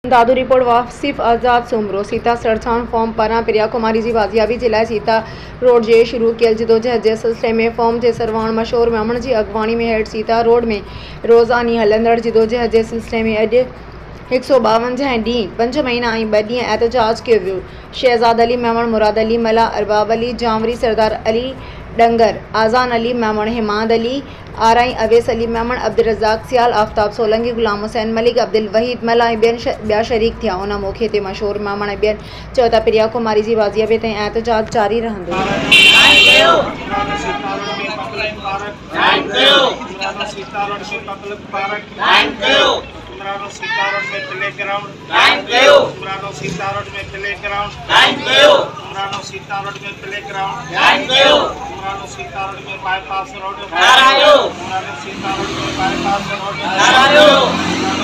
दादू report Wasif आज़ाद Soomro Sita सरछाण form पारा प्रिया कुमारी जी बाजियाबी जिला Sita road जे शुरू कियल जिदोजहद जे सिलसिले में फॉर्म जे सरवाण मशहूर मेमण जी अगवानी में हेड सीता रोड में रोज़ानी हलंदड़ जिदोजहद जे सिलसिले में अॼु 152 ॾींहं 5 महीना ऐं 2 ॾींहं एहतजाज कयो वियो। शहज़ाद अली मेमण, मुराद अली मला, अरबाब अली जामरी, सरदार अली डंगर, आज़ान अली मेमण, हिमाद अली आराई, अवेस अली मेमण, अब्दुल रज़ाक सियाल, आफ्ताब सोलंकी, गुलाम हुसैन मलिक, अब्दुल वहीद मला ऐं ॿिया शरीक थिया। उन मौक़े ते मशहूर मेमण ऐं ॿियनि चयो त प्रिया कुमारी जी बाज़ियाबी ताईं एहतजाज जारी रहंदो। सीता रोड में प्ले ग्राउंड सीता रोड में प्ले ग्राउंड सीता रोड में प्ले ग्राउंड सीता रोड में बाईपास रोड सीता रोड में बाईपास रोड